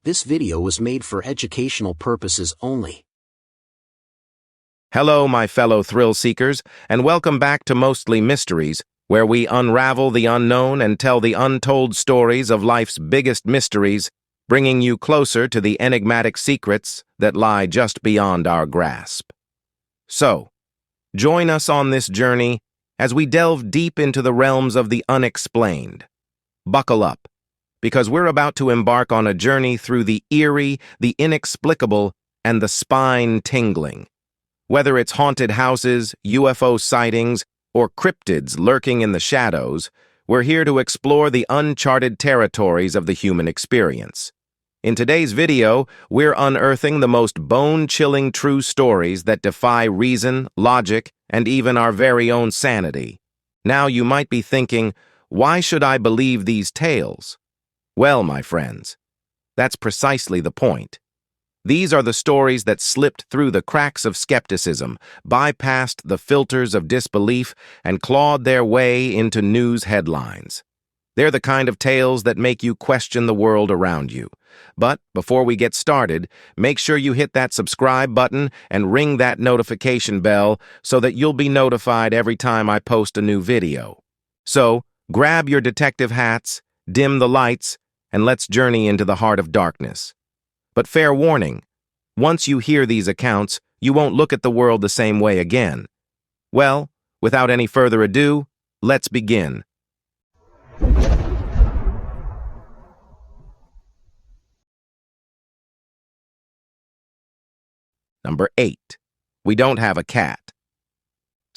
This video was made for educational purposes only. Hello, my fellow thrill seekers, and welcome back to Mostly Mysteries, where we unravel the unknown and tell the untold stories of life's biggest mysteries, bringing you closer to the enigmatic secrets that lie just beyond our grasp. So, join us on this journey as we delve deep into the realms of the unexplained. Buckle up, because we're about to embark on a journey through the eerie, the inexplicable, and the spine-tingling. Whether it's haunted houses, UFO sightings, or cryptids lurking in the shadows, we're here to explore the uncharted territories of the human experience. In today's video, we're unearthing the most bone-chilling true stories that defy reason, logic, and even our very own sanity. Now you might be thinking, why should I believe these tales? Well, my friends, that's precisely the point. These are the stories that slipped through the cracks of skepticism, bypassed the filters of disbelief, and clawed their way into news headlines. They're the kind of tales that make you question the world around you. But before we get started, make sure you hit that subscribe button and ring that notification bell so that you'll be notified every time I post a new video. So, grab your detective hats, dim the lights, and let's journey into the heart of darkness. But fair warning, once you hear these accounts, you won't look at the world the same way again. Well, without any further ado, let's begin. Number 8. We don't have a cat.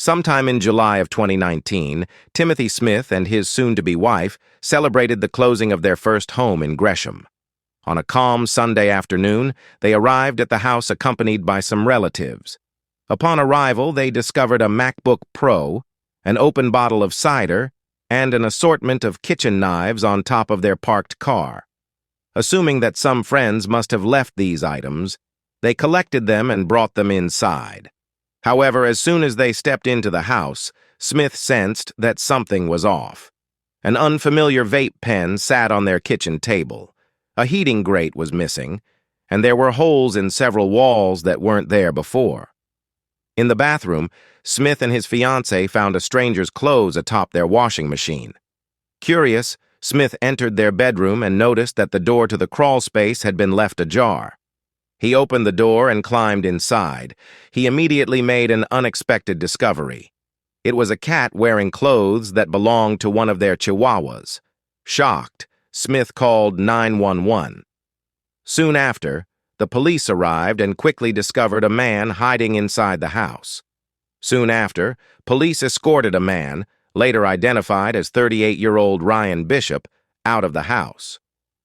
Sometime in July of 2019, Timothy Smith and his soon-to-be wife celebrated the closing of their first home in Gresham. On a calm Sunday afternoon, they arrived at the house accompanied by some relatives. Upon arrival, they discovered a MacBook Pro, an open bottle of cider, and an assortment of kitchen knives on top of their parked car. Assuming that some friends must have left these items, they collected them and brought them inside. However, as soon as they stepped into the house, Smith sensed that something was off. An unfamiliar vape pen sat on their kitchen table. A heating grate was missing, and there were holes in several walls that weren't there before. In the bathroom, Smith and his fiancée found a stranger's clothes atop their washing machine. Curious, Smith entered their bedroom and noticed that the door to the crawl space had been left ajar. He opened the door and climbed inside. He immediately made an unexpected discovery. It was a cat wearing clothes that belonged to one of their chihuahuas. Shocked, Smith called 911. Soon after, the police arrived and quickly discovered a man hiding inside the house. Soon after, police escorted a man, later identified as 38-year-old Ryan Bishop, out of the house.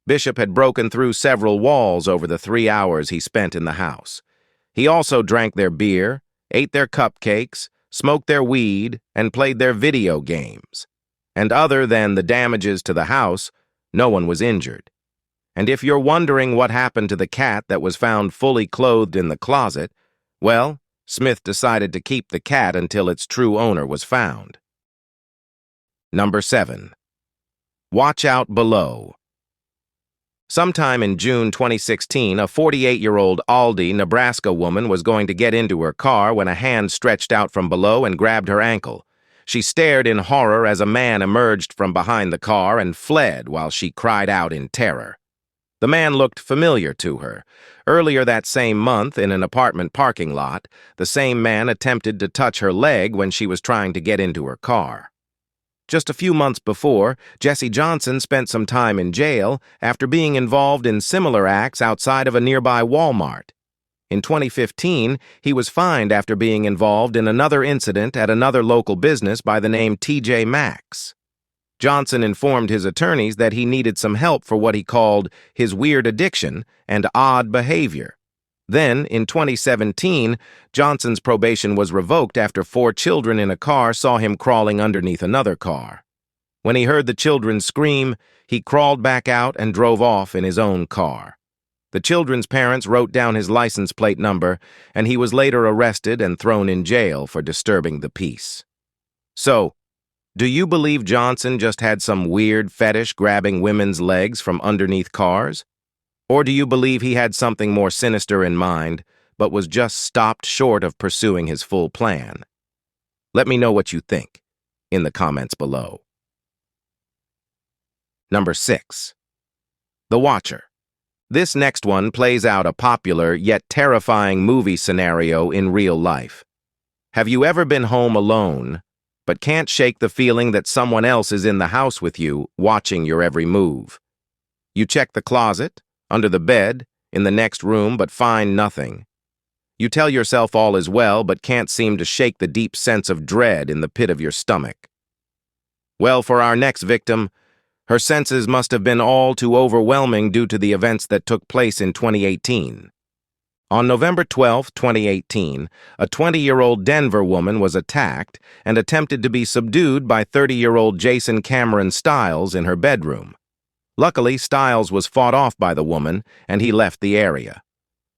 Bishop had broken through several walls over the 3 hours he spent in the house. He also drank their beer, ate their cupcakes, smoked their weed, and played their video games. And other than the damages to the house, no one was injured. And if you're wondering what happened to the cat that was found fully clothed in the closet, well, Smith decided to keep the cat until its true owner was found. Number 7. Watch out below. Sometime in June 2016, a 48-year-old Aldi, Nebraska woman was going to get into her car when a hand stretched out from below and grabbed her ankle. She stared in horror as a man emerged from behind the car and fled while she cried out in terror. The man looked familiar to her. Earlier that same month, in an apartment parking lot, the same man attempted to touch her leg when she was trying to get into her car. Just a few months before, Jesse Johnson spent some time in jail after being involved in similar acts outside of a nearby Walmart. In 2015, he was fined after being involved in another incident at another local business by the name TJ Maxx. Johnson informed his attorneys that he needed some help for what he called his weird addiction and odd behavior. Then, in 2017, Johnson's probation was revoked after 4 children in a car saw him crawling underneath another car. When he heard the children scream, he crawled back out and drove off in his own car. The children's parents wrote down his license plate number, and he was later arrested and thrown in jail for disturbing the peace. So, do you believe Johnson just had some weird fetish grabbing women's legs from underneath cars? Or do you believe he had something more sinister in mind, but was just stopped short of pursuing his full plan? Let me know what you think in the comments below. Number 6. The Watcher. This next one plays out a popular yet terrifying movie scenario in real life. Have you ever been home alone, but can't shake the feeling that someone else is in the house with you, watching your every move? You check the closet, under the bed, in the next room, but find nothing. You tell yourself all is well, but can't seem to shake the deep sense of dread in the pit of your stomach. Well, for our next victim, her senses must have been all too overwhelming due to the events that took place in 2018. On November 12, 2018, a 20-year-old Denver woman was attacked and attempted to be subdued by 30-year-old Jason Cameron Stiles in her bedroom. Luckily, Stiles was fought off by the woman, and he left the area.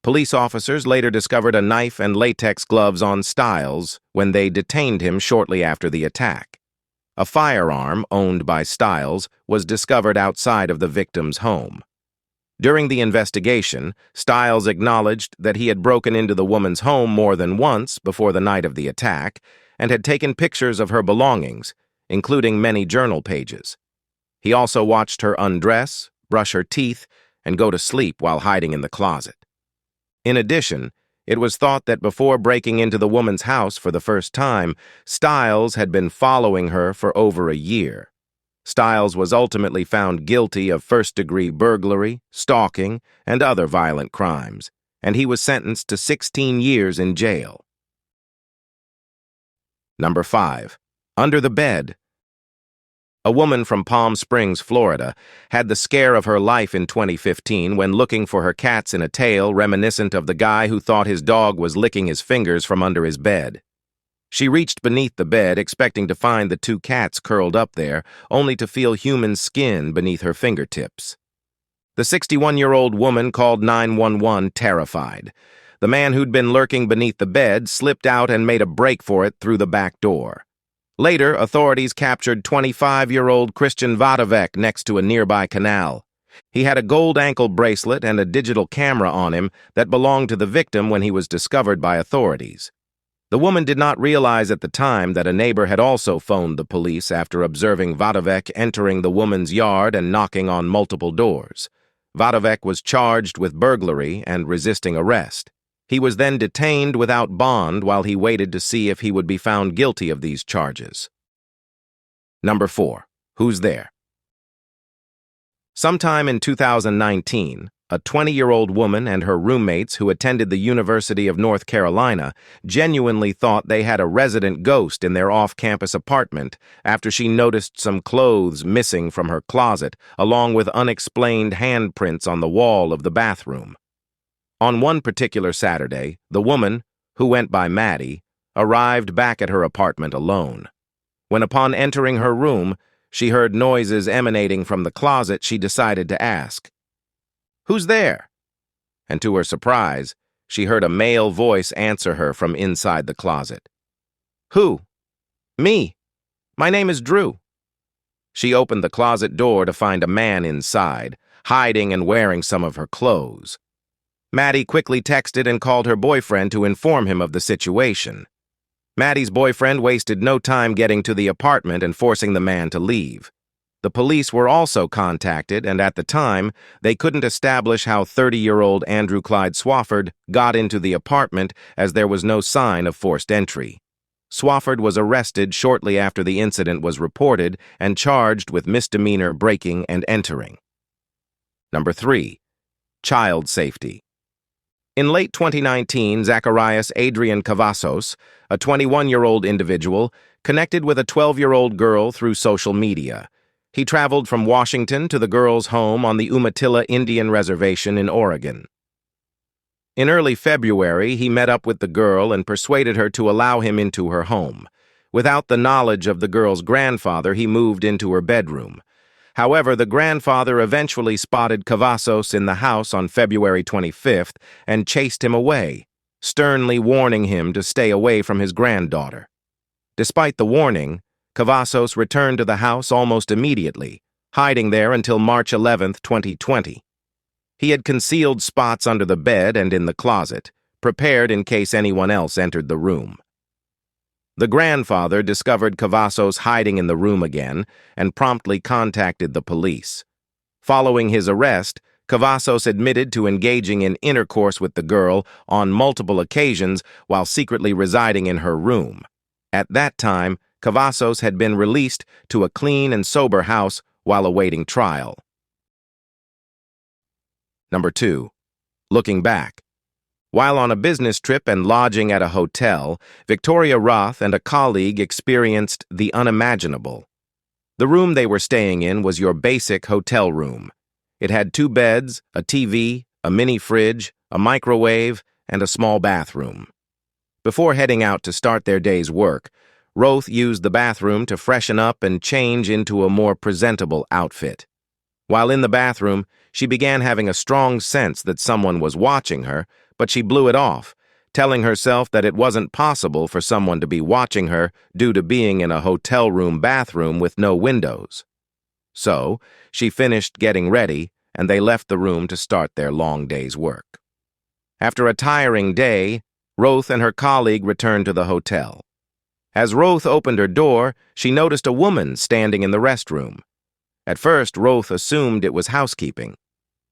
Police officers later discovered a knife and latex gloves on Stiles when they detained him shortly after the attack. A firearm, owned by Stiles, was discovered outside of the victim's home. During the investigation, Stiles acknowledged that he had broken into the woman's home more than once before the night of the attack and had taken pictures of her belongings, including many journal pages. He also watched her undress, brush her teeth, and go to sleep while hiding in the closet. In addition, it was thought that before breaking into the woman's house for the first time, Stiles had been following her for over a year. Stiles was ultimately found guilty of first-degree burglary, stalking, and other violent crimes, and he was sentenced to 16 years in jail. Number 5. Under the bed. A woman from Palm Springs, Florida, had the scare of her life in 2015 when looking for her cats in a tale reminiscent of the guy who thought his dog was licking his fingers from under his bed. She reached beneath the bed, expecting to find the 2 cats curled up there, only to feel human skin beneath her fingertips. The 61-year-old woman called 911 terrified. The man who'd been lurking beneath the bed slipped out and made a break for it through the back door. Later, authorities captured 25-year-old Christian Vadovec next to a nearby canal. He had a gold ankle bracelet and a digital camera on him that belonged to the victim when he was discovered by authorities. The woman did not realize at the time that a neighbor had also phoned the police after observing Vadovec entering the woman's yard and knocking on multiple doors. Vadovec was charged with burglary and resisting arrest. He was then detained without bond while he waited to see if he would be found guilty of these charges. Number 4. Who's there? Sometime in 2019, a 20-year-old woman and her roommates who attended the University of North Carolina genuinely thought they had a resident ghost in their off-campus apartment after she noticed some clothes missing from her closet, along with unexplained handprints on the wall of the bathroom. On one particular Saturday, the woman, who went by Maddie, arrived back at her apartment alone. When upon entering her room, she heard noises emanating from the closet, she decided to ask, "Who's there?" And to her surprise, she heard a male voice answer her from inside the closet. "Who?" "Me. My name is Drew." She opened the closet door to find a man inside, hiding and wearing some of her clothes. Maddie quickly texted and called her boyfriend to inform him of the situation. Maddie's boyfriend wasted no time getting to the apartment and forcing the man to leave. The police were also contacted, and at the time, they couldn't establish how 30-year-old Andrew Clyde Swafford got into the apartment as there was no sign of forced entry. Swafford was arrested shortly after the incident was reported and charged with misdemeanor breaking and entering. Number 3. Child safety. In late 2019, Zacharias Adrian Cavazos, a 21-year-old individual, connected with a 12-year-old girl through social media. He traveled from Washington to the girl's home on the Umatilla Indian Reservation in Oregon. In early February, he met up with the girl and persuaded her to allow him into her home. Without the knowledge of the girl's grandfather, he moved into her bedroom. However, the grandfather eventually spotted Cavazos in the house on February 25th and chased him away, sternly warning him to stay away from his granddaughter. Despite the warning, Cavazos returned to the house almost immediately, hiding there until March 11, 2020. He had concealed spots under the bed and in the closet, prepared in case anyone else entered the room. The grandfather discovered Cavazos hiding in the room again and promptly contacted the police. Following his arrest, Cavazos admitted to engaging in intercourse with the girl on multiple occasions while secretly residing in her room. At that time, Cavazos had been released to a clean and sober house while awaiting trial. Number 2. Looking back. While on a business trip and lodging at a hotel, Victoria Roth and a colleague experienced the unimaginable. The room they were staying in was your basic hotel room. It had 2 beds, a TV, a mini fridge, a microwave, and a small bathroom. Before heading out to start their day's work, Roth used the bathroom to freshen up and change into a more presentable outfit. While in the bathroom, she began having a strong sense that someone was watching her, but she blew it off, telling herself that it wasn't possible for someone to be watching her due to being in a hotel room bathroom with no windows. So, she finished getting ready, and they left the room to start their long day's work. After a tiring day, Roth and her colleague returned to the hotel. As Roth opened her door, she noticed a woman standing in the restroom. At first, Roth assumed it was housekeeping,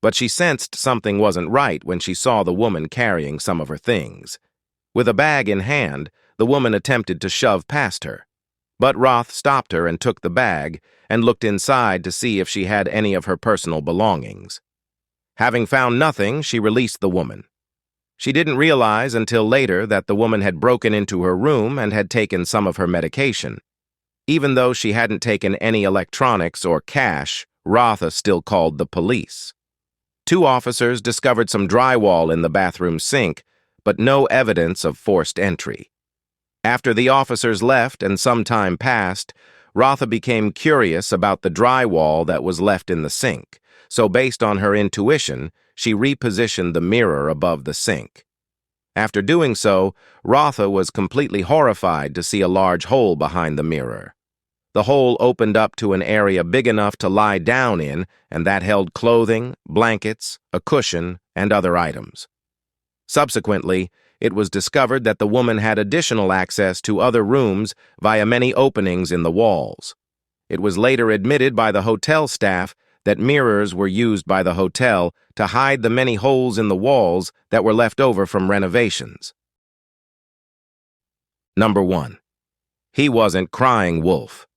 but she sensed something wasn't right when she saw the woman carrying some of her things. With a bag in hand, the woman attempted to shove past her. But Roth stopped her and took the bag and looked inside to see if she had any of her personal belongings. Having found nothing, she released the woman. She didn't realize until later that the woman had broken into her room and had taken some of her medication. Even though she hadn't taken any electronics or cash, Roth still called the police. 2 officers discovered some drywall in the bathroom sink, but no evidence of forced entry. After the officers left and some time passed, Rotha became curious about the drywall that was left in the sink, so based on her intuition, she repositioned the mirror above the sink. After doing so, Rotha was completely horrified to see a large hole behind the mirror. The hole opened up to an area big enough to lie down in, and that held clothing, blankets, a cushion, and other items. Subsequently, it was discovered that the woman had additional access to other rooms via many openings in the walls. It was later admitted by the hotel staff that mirrors were used by the hotel to hide the many holes in the walls that were left over from renovations. Number 1. He wasn't crying wolf.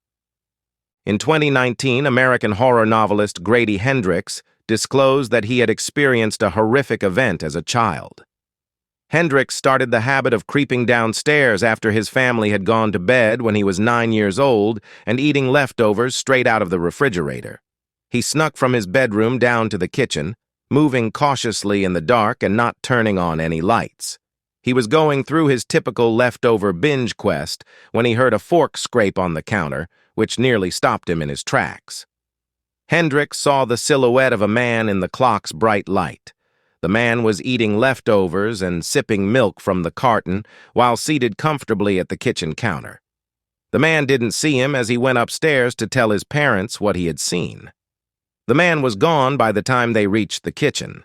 In 2019, American horror novelist Grady Hendrix disclosed that he had experienced a horrific event as a child. Hendrix started the habit of creeping downstairs after his family had gone to bed when he was 9 years old and eating leftovers straight out of the refrigerator. He snuck from his bedroom down to the kitchen, moving cautiously in the dark and not turning on any lights. He was going through his typical leftover binge quest when he heard a fork scrape on the counter, which nearly stopped him in his tracks. Hendrix saw the silhouette of a man in the clock's bright light. The man was eating leftovers and sipping milk from the carton while seated comfortably at the kitchen counter. The man didn't see him as he went upstairs to tell his parents what he had seen. The man was gone by the time they reached the kitchen.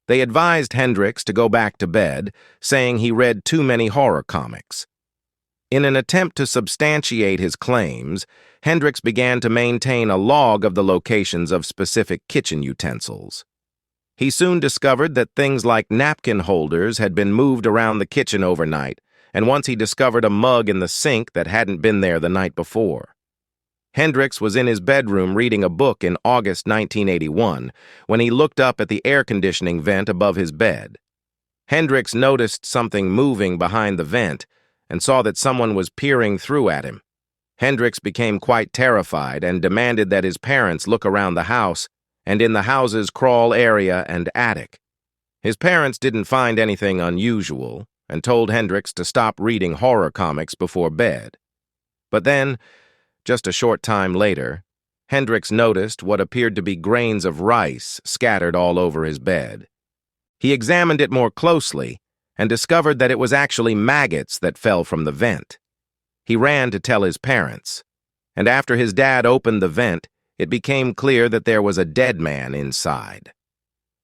They advised Hendrix to go back to bed, saying he read too many horror comics. In an attempt to substantiate his claims, Hendrix began to maintain a log of the locations of specific kitchen utensils. He soon discovered that things like napkin holders had been moved around the kitchen overnight, and once he discovered a mug in the sink that hadn't been there the night before. Hendrix was in his bedroom reading a book in August 1981 when he looked up at the air conditioning vent above his bed. Hendrix noticed something moving behind the vent and saw that someone was peering through at him. Hendrix became quite terrified and demanded that his parents look around the house and in the house's crawl area and attic. His parents didn't find anything unusual and told Hendrix to stop reading horror comics before bed. But then, just a short time later, Hendrix noticed what appeared to be grains of rice scattered all over his bed. He examined it more closely and discovered that it was actually maggots that fell from the vent. He ran to tell his parents, and after his dad opened the vent, it became clear that there was a dead man inside.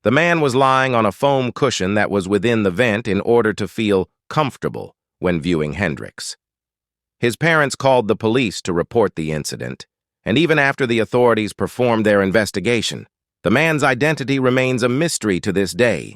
The man was lying on a foam cushion that was within the vent in order to feel comfortable when viewing Hendricks. His parents called the police to report the incident, and even after the authorities performed their investigation, the man's identity remains a mystery to this day.